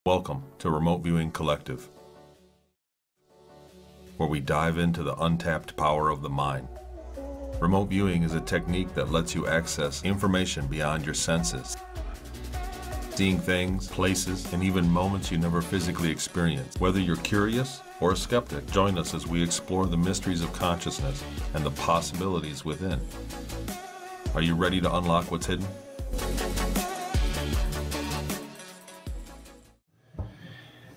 Welcome to Remote Viewing Collective, where we dive into the untapped power of the mind. Remote viewing is a technique that lets you access information beyond your senses, seeing things, places, and even moments you never physically experienced. Whether you're curious or a skeptic, join us as we explore the mysteries of consciousness and the possibilities within. Are you ready to unlock what's hidden?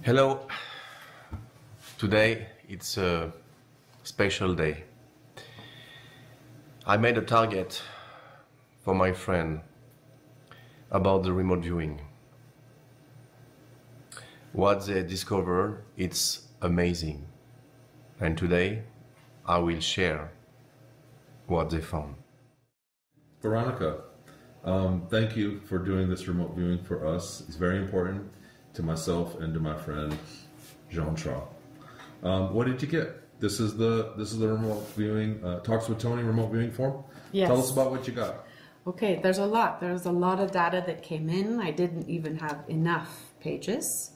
Hello. Today it's a special day. I made a target for my friend about the remote viewing. What they discovered, it's amazing. And today I will share what they found. Veronica, thank you for doing this remote viewing for us. It's very important to myself and to my friend Jean-Charles. What did you get? This is the remote viewing Talks with Tony remote viewing form. Yes. Tell us about what you got. Okay, there's a lot. There's a lot of data that came in. I didn't even have enough pages.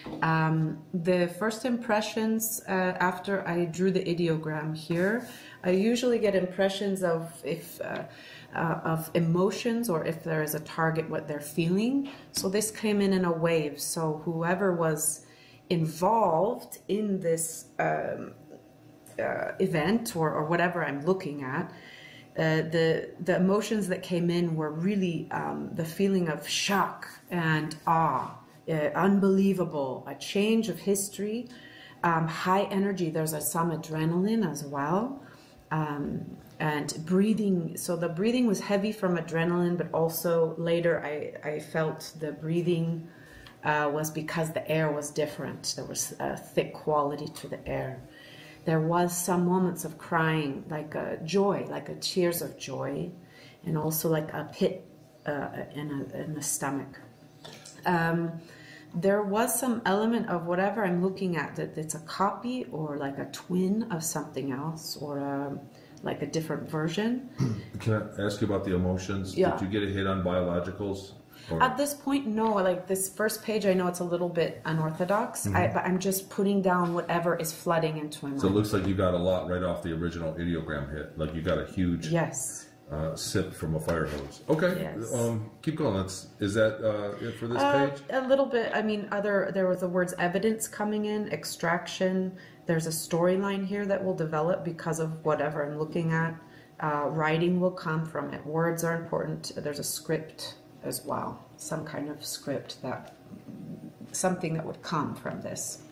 The first impressions after I drew the ideogram here, I usually get impressions of of emotions, or if there is a target, what they're feeling. So this came in a wave. So whoever was involved in this event or whatever I'm looking at, the emotions that came in were really the feeling of shock and awe, unbelievable, a change of history, high energy. There's some adrenaline as well. And breathing, so the breathing was heavy from adrenaline, but also later I felt the breathing was because the air was different. There was a thick quality to the air. There was some moments of crying, like a joy, like a tears of joy, and also like a pit in the stomach. There was some element of whatever I'm looking at, that it's a copy or like a twin of something else, or like a different version. Can I ask you about the emotions? Yeah. Did you get a hit on biologicals? Or? At this point, no. Like this first page, I know it's a little bit unorthodox, but I'm just putting down whatever is flooding into my mind. So it looks like you got a lot right off the original ideogram hit. Like you got a huge sip from a fire hose. Okay, Yes. Keep going. Is that it for this page? A little bit. I mean, there was the words evidence coming in, extraction. There's a storyline here that will develop because of whatever I'm looking at. Writing will come from it. Words are important. There's a script as well, some kind of script, something that would come from this.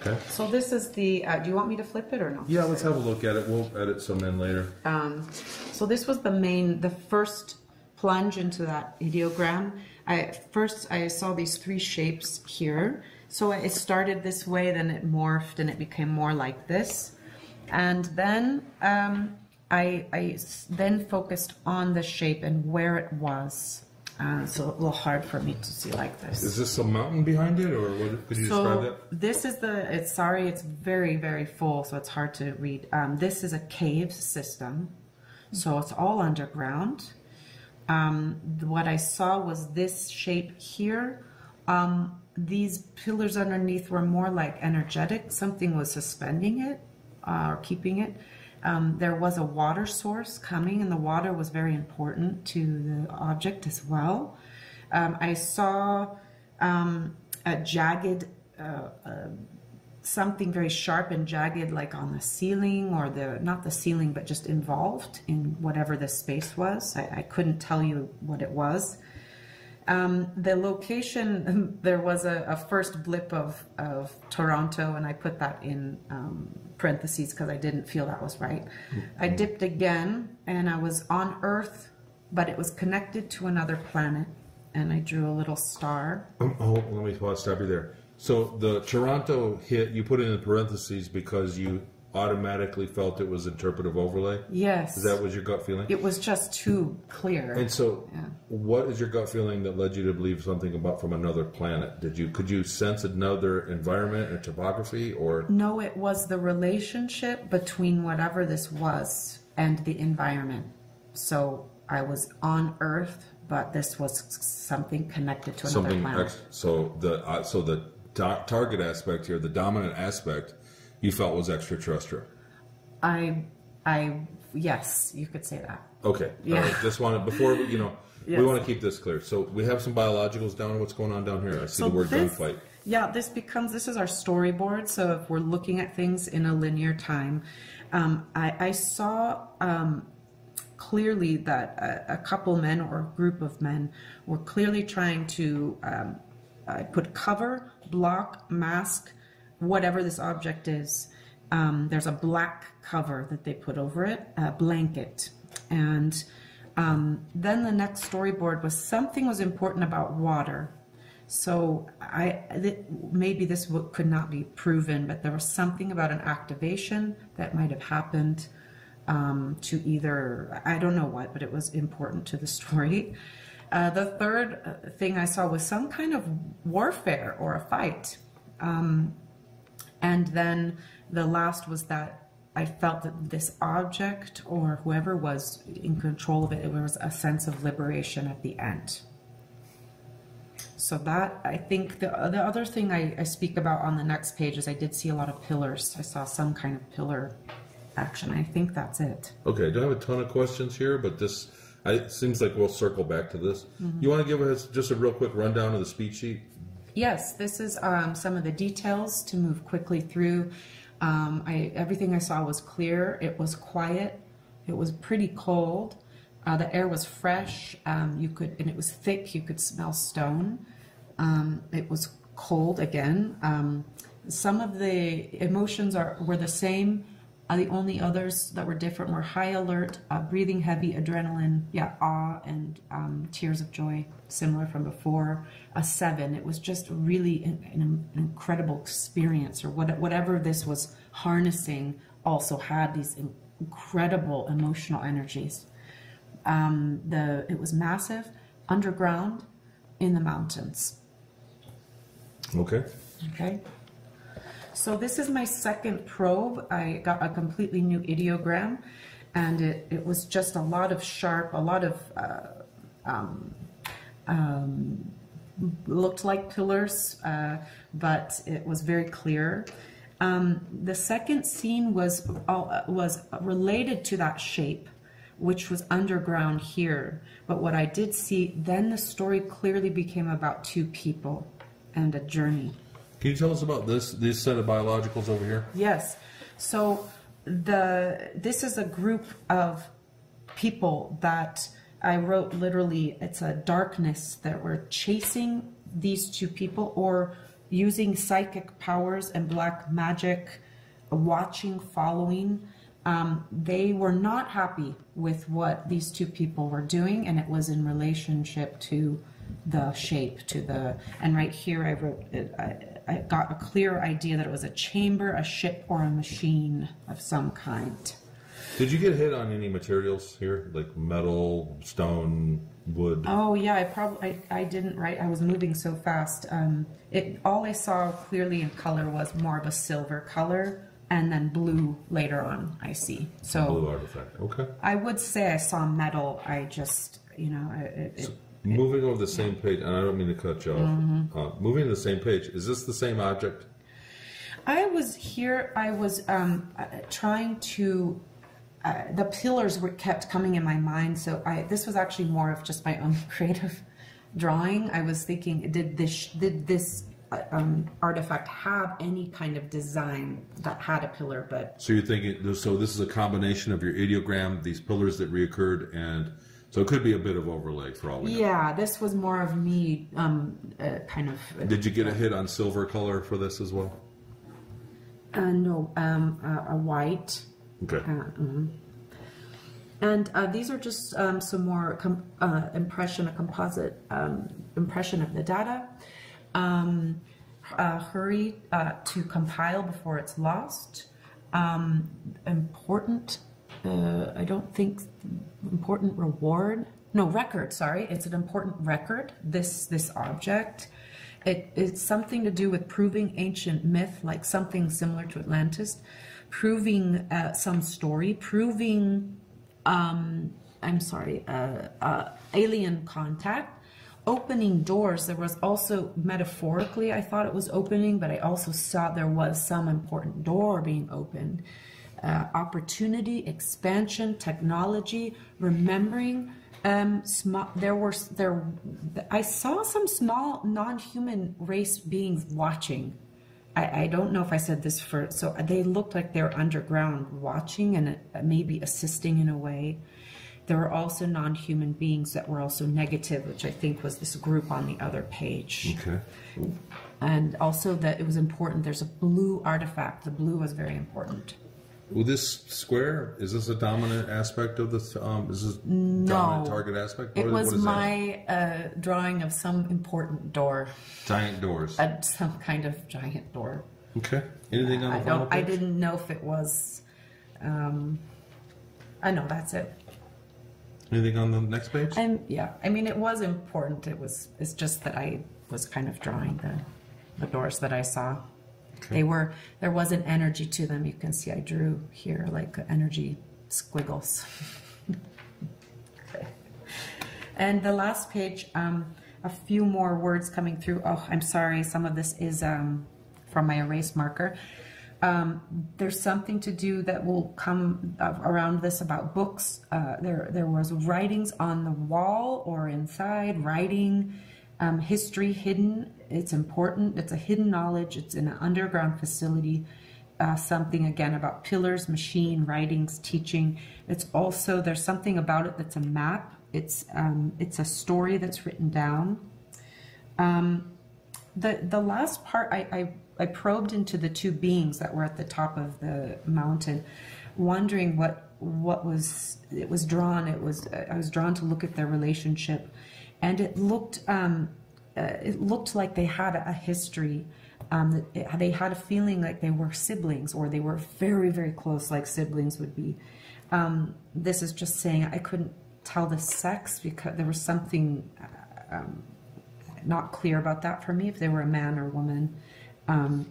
Okay. So this is the, do you want me to flip it or no? Yeah, let's have a look at it. We'll edit some in later. So this was the first plunge into that ideogram. First I saw these three shapes here. So it started this way, then it morphed and it became more like this. And then I then focused on the shape and where it was. So a little hard for me to see like this. Is this some mountain behind it, or what? Could you describe that? This is it's very, very full, so it's hard to read. This is a cave system, so it's all underground. What I saw was this shape here. These pillars underneath were more like energetic. Something was suspending it or keeping it. There was a water source coming, and the water was very important to the object as well. I saw a jagged, something very sharp and jagged, like on the ceiling, or not the ceiling, but just involved in whatever the space was. I couldn't tell you what it was. The location, there was a first blip of Toronto, and I put that in parentheses because I didn't feel that was right. I dipped again, and I was on Earth, but it was connected to another planet, and I drew a little star. Let me stop you there. So the Toronto hit, you put it in parentheses because you automatically felt it was interpretive overlay? Yes. That was your gut feeling? It was just too clear. And so, what is your gut feeling that led you to believe something about from another planet? Could you sense another environment or topography, or? No, it was the relationship between whatever this was and the environment. So I was on Earth, but this was something connected to another planet. So the target aspect here, the dominant aspect, you felt was extraterrestrial. Yes, you could say that. Okay. Yeah. All right. Just wanted before you know. Yes. We want to keep this clear. So we have some biologicals down. What's going on down here? I see the word gunfight. Yeah, this is our storyboard. So if we're looking at things in a linear time, I saw clearly that a couple men or a group of men were clearly trying to put cover, block, mask, whatever this object is. There's a black cover that they put over it, a blanket. And then the next storyboard was something was important about water. So maybe this could not be proven, but there was something about an activation that might have happened to either, I don't know what, but it was important to the story. The third thing I saw was some kind of warfare or a fight. And then the last was that I felt that this object or whoever was in control of it, it was a sense of liberation at the end. So that, I think, the other thing I speak about on the next page is I did see a lot of pillars. I saw some kind of pillar action. I think that's it. Okay, I don't have a ton of questions here, but this it seems like we'll circle back to this. Mm-hmm. You want to give us just a real quick rundown of the speed sheet? Yes, this is some of the details to move quickly through. Everything I saw was clear. It was quiet. It was pretty cold. The air was fresh. And it was thick. You could smell stone. It was cold again. Some of the emotions were the same. The only others that were different were high alert, breathing heavy, adrenaline, awe, and tears of joy, similar from before. A 7. It was just really an incredible experience, or whatever this was harnessing also had these incredible emotional energies. It was massive, underground, in the mountains. Okay. Okay. So this is my second probe. I got a completely new ideogram, and it was just a lot of looked like pillars, but it was very clear. The second scene was related to that shape, which was underground here. But what I did see, then the story clearly became about two people and a journey. Can you tell us about this set of biologicals over here? Yes. So this is a group of people that I wrote literally, it's a darkness that were chasing these two people or using psychic powers and black magic, watching, following. They were not happy with what these two people were doing, and it was in relationship to the shape, and right here I wrote, I got a clear idea that it was a chamber, a ship, or a machine of some kind. Did you get hit on any materials here, like metal, stone, wood? Oh yeah, I didn't write. I was moving so fast. All I saw clearly in color was more of a silver color, and then blue later on. I see. So blue artifact. Okay. I would say I saw metal. I just moving over the same page, and I don't mean to cut you off. Mm-hmm. Moving to the same page, is this the same object? I was trying to, the pillars kept coming in my mind, so this was actually more of just my own creative drawing. I was thinking, did this artifact have any kind of design that had a pillar? But so you're thinking, so this is a combination of your ideogram, these pillars that reoccurred, and so it could be a bit of overlay for all we know. Yeah, this was more of me kind of... Did you get a hit on silver color for this as well? No, a white. Okay. And these are just some more a composite impression of the data. Hurry to compile before it's lost. Important record, sorry. It's an important record, this object. It's something to do with proving ancient myth, like something similar to Atlantis, proving some story, proving I'm sorry, alien contact. Opening doors, there was also, metaphorically, I thought it was opening, but I also saw there was some important door being opened. Opportunity, expansion, technology, remembering. I saw some small non-human race beings watching. I don't know if I said this so they looked like they were underground watching and maybe assisting in a way. There were also non-human beings that were also negative, which I think was this group on the other page. Okay. And also that it was important, there's a blue artifact. The blue was very important. Well, this square, is this a dominant aspect of this? Is this dominant target aspect? It was my drawing of some important door. Giant doors. Some kind of giant door. Okay. Anything on the final page? I didn't know if it was. I know that's it. Anything on the next page? Yeah. I mean, it was important. It's just that I was kind of drawing the doors that I saw. Okay. There was an energy to them. You can see I drew here like energy squiggles. Okay. And the last page, a few more words coming through. Oh, I'm sorry. Some of this is from my erase marker. There's something to do that will come around this about books. There was writings on the wall or inside, writing, history hidden. It's important. It's a hidden knowledge. It's in an underground facility. Something again about pillars, machine, writings, teaching. It's also, there's something about it that's a map. It's a story that's written down. The last part, I probed into the two beings that were at the top of the mountain, wondering what was drawn. I was drawn to look at their relationship, and it looked like they had a history. They had a feeling like they were siblings, or they were very, very close, like siblings would be. This is just saying I couldn't tell the sex because there was something not clear about that for me, if they were a man or woman. And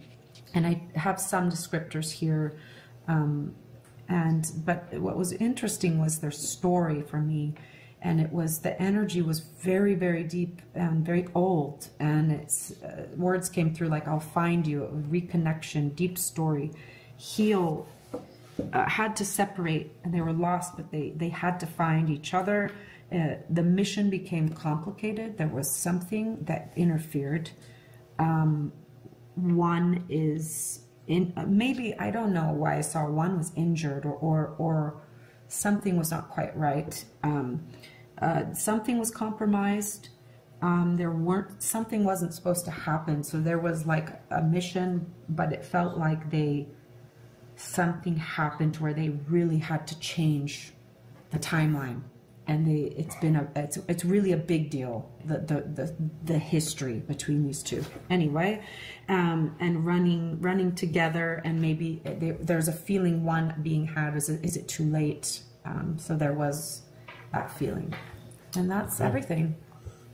I have some descriptors here. But what was interesting was their story for me. And it was, the energy was very, very deep and very old. And it's words came through like, I'll find you, reconnection, deep story, heal, had to separate, and they were lost, but they had to find each other. The mission became complicated. There was something that interfered. One is maybe, I don't know why I saw one was injured or something was not quite right. Something was compromised. Something wasn't supposed to happen. So there was like a mission, but it felt like something happened where they really had to change the timeline. And it's really a big deal, the history between these two. Anyway, and running together, and maybe there's a feeling one being had, is it too late? So there was that feeling. And that's everything.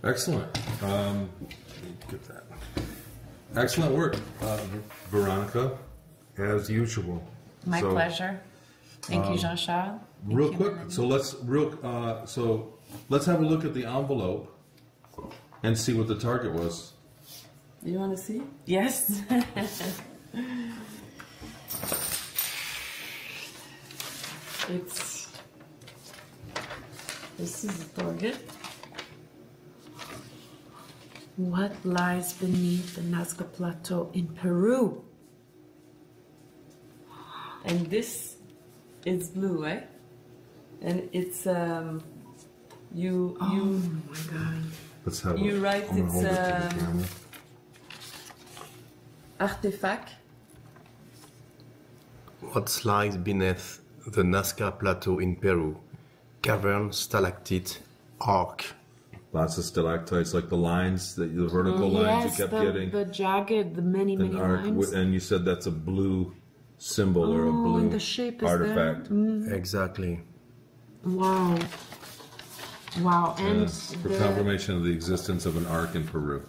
Excellent. Get that. Excellent work, Veronica, as usual. My pleasure. Thank you, Jean-Charles. Real quick, so let's have a look at the envelope and see what the target was. You want to see? Yes. This is the target. What lies beneath the Nazca Plateau in Peru? And this is blue, eh? And it's Oh my God. Let's have you write I'm gonna hold it to the it's camera. artifact. What lies beneath the Nazca Plateau in Peru? Cavern, stalactite, arc. Lots of stalactites, like the lines, the vertical lines you kept getting. The jagged, the many lines. And you said that's a blue symbol or a blue and the shape is artifact. there. Exactly. Wow. Wow. And For confirmation of the existence of an ark in Peru.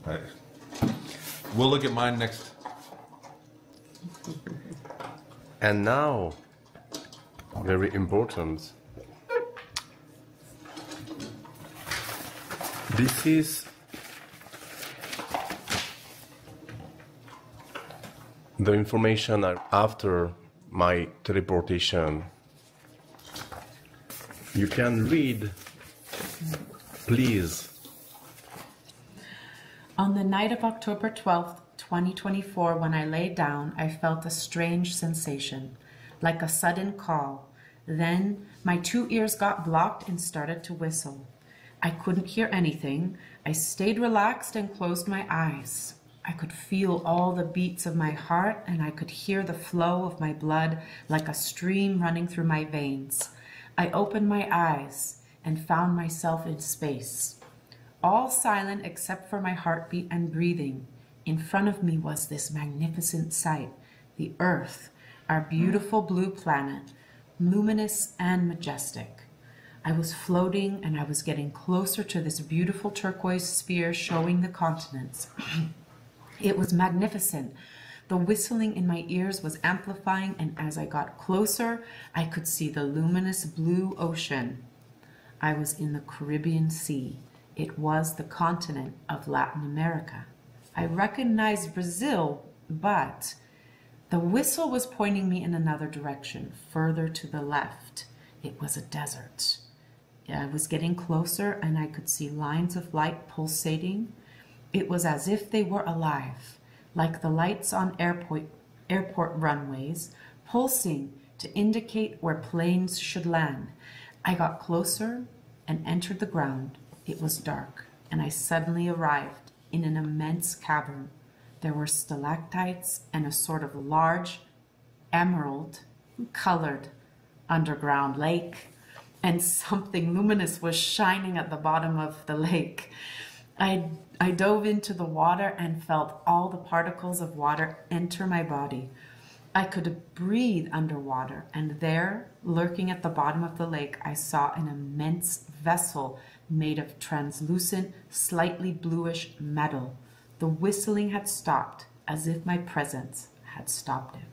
Right. We'll look at mine next. And now, very important. This is the information after my teleportation. You can read, please. On the night of October 12th, 2024, when I lay down, I felt a strange sensation, like a sudden call. Then my 2 ears got blocked and started to whistle. I couldn't hear anything. I stayed relaxed and closed my eyes. I could feel all the beats of my heart, and I could hear the flow of my blood like a stream running through my veins. I opened my eyes and found myself in space, all silent except for my heartbeat and breathing. In front of me was this magnificent sight, the Earth, our beautiful blue planet, luminous and majestic. I was floating, and I was getting closer to this beautiful turquoise sphere showing the continents. It was magnificent. The whistling in my ears was amplifying, and as I got closer, I could see the luminous blue ocean. I was in the Caribbean Sea. It was the continent of Latin America. I recognized Brazil, but the whistle was pointing me in another direction, further to the left. It was a desert. I was getting closer, and I could see lines of light pulsating. It was as if they were alive, like the lights on airport runways, pulsing to indicate where planes should land. I got closer and entered the ground. It was dark, and I suddenly arrived in an immense cavern. There were stalactites and a sort of large emerald-colored underground lake, and something luminous was shining at the bottom of the lake. I dove into the water and felt all the particles of water enter my body. I could breathe underwater, and there, lurking at the bottom of the lake, I saw an immense vessel made of translucent, slightly bluish metal. The whistling had stopped, as if my presence had stopped it.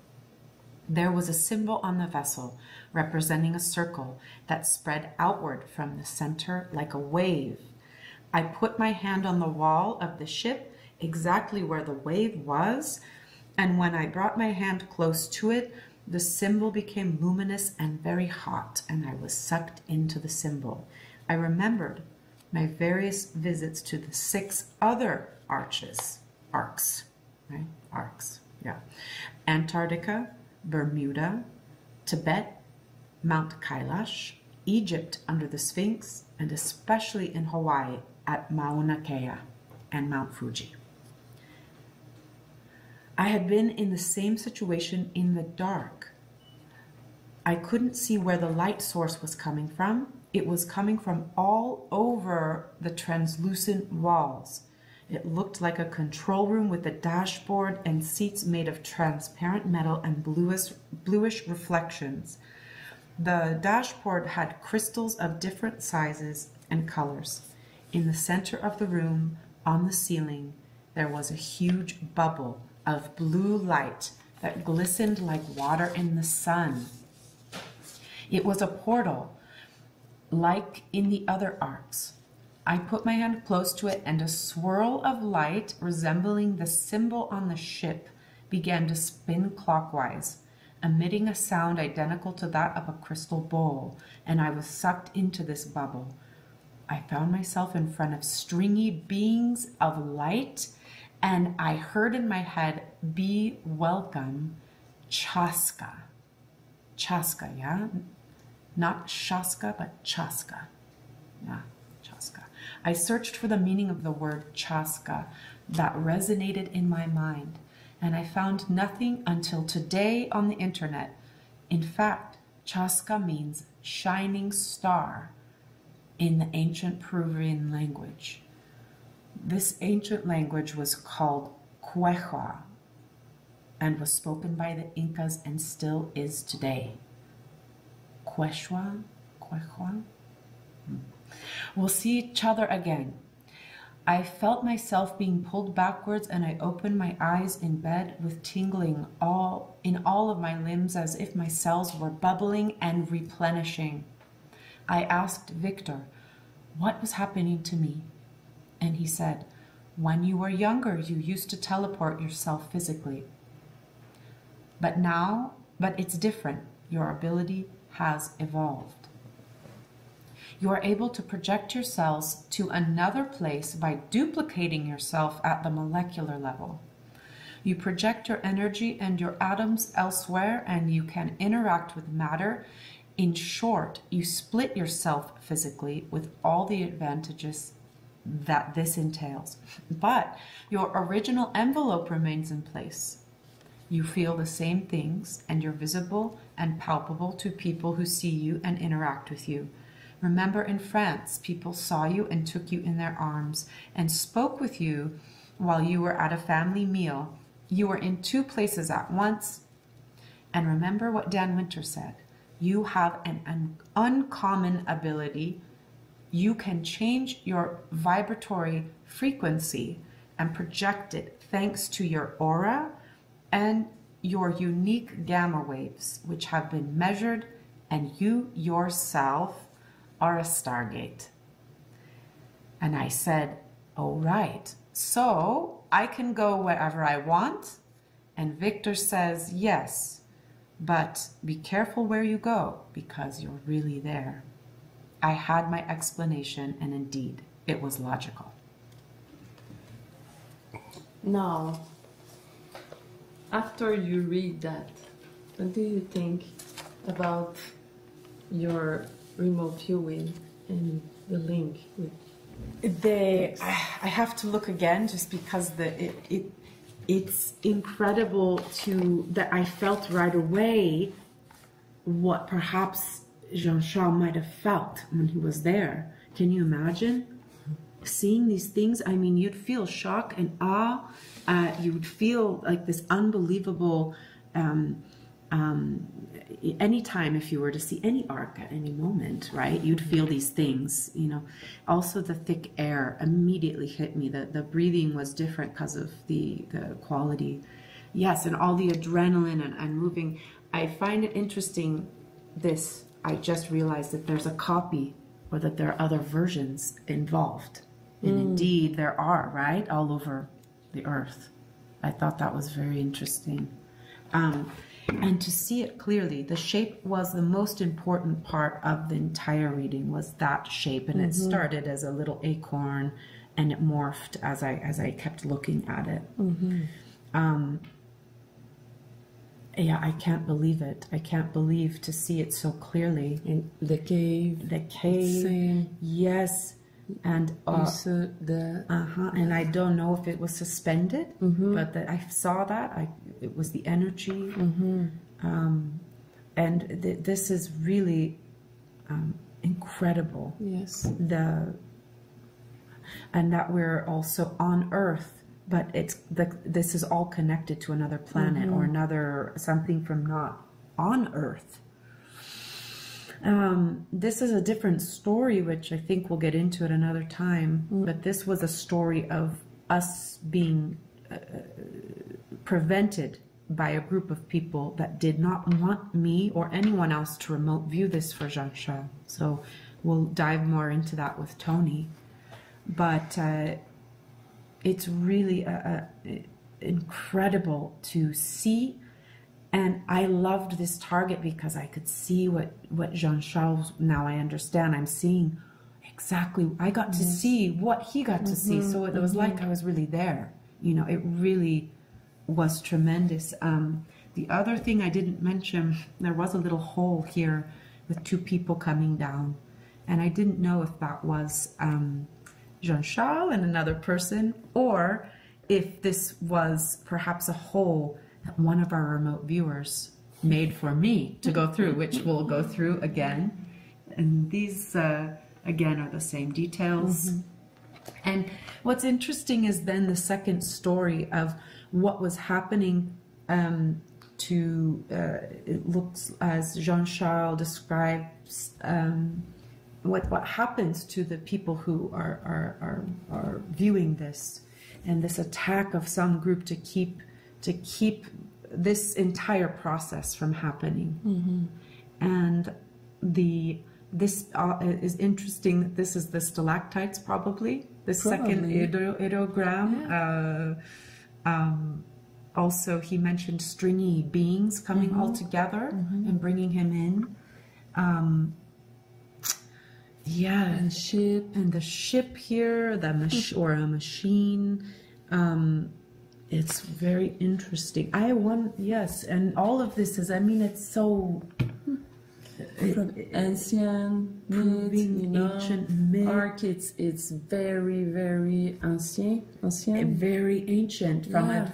There was a symbol on the vessel, representing a circle that spread outward from the center like a wave. I put my hand on the wall of the ship, exactly where the wave was, and when I brought my hand close to it, the symbol became luminous and very hot, and I was sucked into the symbol. I remembered my various visits to the 6 other arcs, right? Arcs, yeah. Antarctica, Bermuda, Tibet, Mount Kailash, Egypt under the Sphinx, and especially in Hawaii at Mauna Kea and Mount Fuji. I had been in the same situation in the dark. I couldn't see where the light source was coming from. It was coming from all over the translucent walls. It looked like a control room with a dashboard and seats made of transparent metal and bluish reflections. The dashboard had crystals of different sizes and colors. In the center of the room, on the ceiling, there was a huge bubble of blue light that glistened like water in the sun. It was a portal, like in the other arcs. I put my hand close to it, and a swirl of light resembling the symbol on the ship began to spin clockwise, emitting a sound identical to that of a crystal bowl, and I was sucked into this bubble. I found myself in front of stringy beings of light, and I heard in my head, "Be welcome, Chaska." Chaska, yeah? Not Shaska, but Chaska. Yeah, Chaska. I searched for the meaning of the word Chaska that resonated in my mind, and I found nothing until today on the internet. In fact, Chaska means shining star in the ancient Peruvian language. This ancient language was called Quechua and was spoken by the Incas and still is today. Quechua? We'll see each other again. I felt myself being pulled backwards, and I opened my eyes in bed with tingling in all of my limbs, as if my cells were bubbling and replenishing. I asked Victor what was happening to me, and he said, when you were younger, you used to teleport yourself physically. But it's different. Your ability has evolved. You are able to project your cells to another place by duplicating yourself at the molecular level. You project your energy and your atoms elsewhere, and you can interact with matter. In short, you split yourself physically with all the advantages that this entails. But your original envelope remains in place. You feel the same things, and you're visible and palpable to people who see you and interact with you. Remember, in France, people saw you and took you in their arms and spoke with you while you were at a family meal. You were in two places at once. And remember what Dan Winter said. You have an uncommon ability. You can change your vibratory frequency and project it thanks to your aura and your unique gamma waves, which have been measured, and you yourself are a Stargate. And I said, oh, right. So I can go wherever I want? And Victor says, yes, but be careful where you go, because you're really there. I had my explanation, and indeed, it was logical. Now, after you read that, what do you think about your remote viewing and the link with I have to look again, just because it's incredible that I felt right away what perhaps Jean-Charles might have felt when he was there. Can you imagine seeing these things? I mean, you'd feel shock and awe. You would feel like this unbelievable anytime if you were to see any arc at any moment, right, you'd feel these things, you know. Also, the thick air immediately hit me. The breathing was different because of the quality. Yes, and all the adrenaline and moving. I find it interesting, I just realized that there's a copy, or that there are other versions involved. And indeed there are, right, all over the earth. I thought that was very interesting. And to see it clearly, the shape was the most important part of the entire reading, was that shape. And it started as a little acorn, and it morphed as I kept looking at it. Yeah, I can't believe it. I can't believe to see it so clearly. and the cave? Same. Yes. And and I don't know if it was suspended, but I saw that. It was the energy. And this is really incredible. Yes. And that we're also on Earth, but this is all connected to another planet or another something from not on Earth. This is a different story, which I think we'll get into at another time. But this was a story of us being prevented by a group of people that did not want me or anyone else to remote view this for Jean-Charles. So we'll dive more into that with Tony. But it's really incredible to see. And I loved this target because I could see what Jean-Charles, now I understand, I'm seeing exactly, I got to see what he got to see. So it was like I was really there. You know, it really was tremendous. The other thing I didn't mention, there was a little hole here with two people coming down. And I didn't know if that was Jean-Charles and another person, or if this was perhaps a hole that one of our remote viewers made for me to go through, which we'll go through again. And these, again, are the same details. And what's interesting is then the second story of what was happening it looks, as Jean-Charles describes, what happens to the people who are viewing this, and this attack of some group to keep this entire process from happening. And this is interesting. This is the stalactites, probably the second ideogram. Also, he mentioned stringy beings coming all together and bringing him in. And ship. And the ship here, or a machine. It's very interesting. Yes, and all of this is, I mean, it's so... From ancient myths, ancient myth. Arc, it's very, very ancient. Very ancient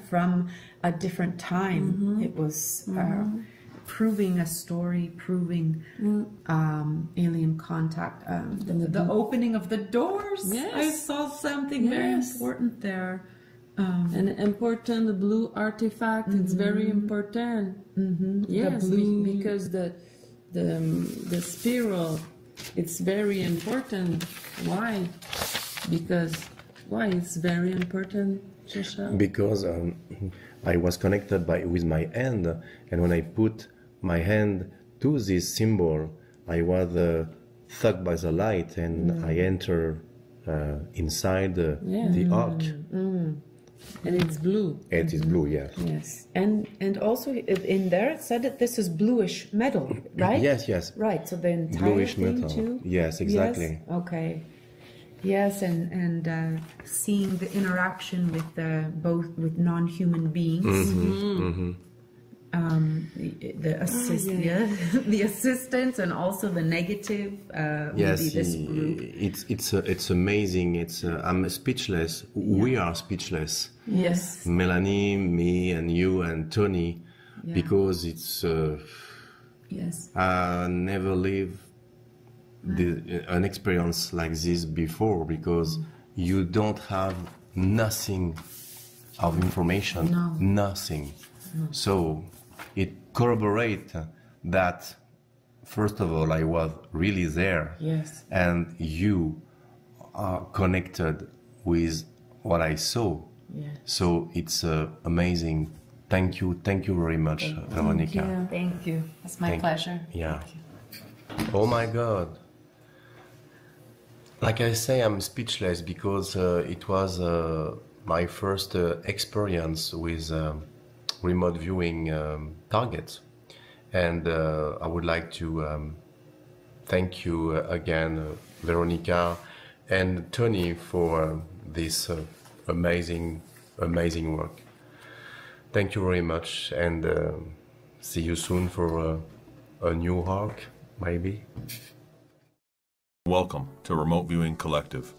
from a different time. It was proving a story, proving alien contact. The opening of the doors. Yes. I saw something very important there. An important blue artifact. It's very important. Yes, because the spiral, it's very important. Why? Because why it's very important, Shasha? Because I was connected with my hand, and when I put my hand to this symbol, I was struck by the light, and I enter inside the ark. And it's blue. It is blue, yeah. Yes, and also in there it said that this is bluish metal, right? Yes. Right. So the entire Bluish thing metal. too. Yes, exactly. Yes? Okay. Yes, and seeing the interaction with both with non-human beings. The assistance and also the negative. Yes, this group. it's amazing. I'm speechless. We are speechless. Yes. Melanie, me, and you, and Tony, because it's. Yes. I never lived an experience like this before, because you don't have nothing of information. No. Nothing. So it corroborates that, first of all, I was really there. Yes. And you are connected with what I saw. Yes. So it's amazing. Thank you very much, Veronica. Thank you. It's my pleasure. Yeah. Oh my God. Like I say, I'm speechless because it was my first experience with remote viewing targets. And I would like to thank you again, Veronica and Tony, for this amazing work. Thank you very much, and see you soon for a new arc, maybe. Welcome to Remote Viewing Collective,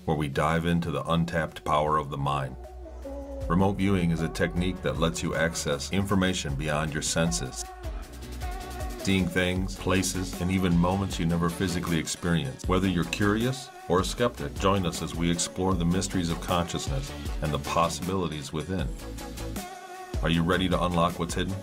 where we dive into the untapped power of the mind. Remote viewing is a technique that lets you access information beyond your senses, seeing things, places, and even moments you never physically experienced. Whether you're curious or a skeptic, join us as we explore the mysteries of consciousness and the possibilities within. Are you ready to unlock what's hidden?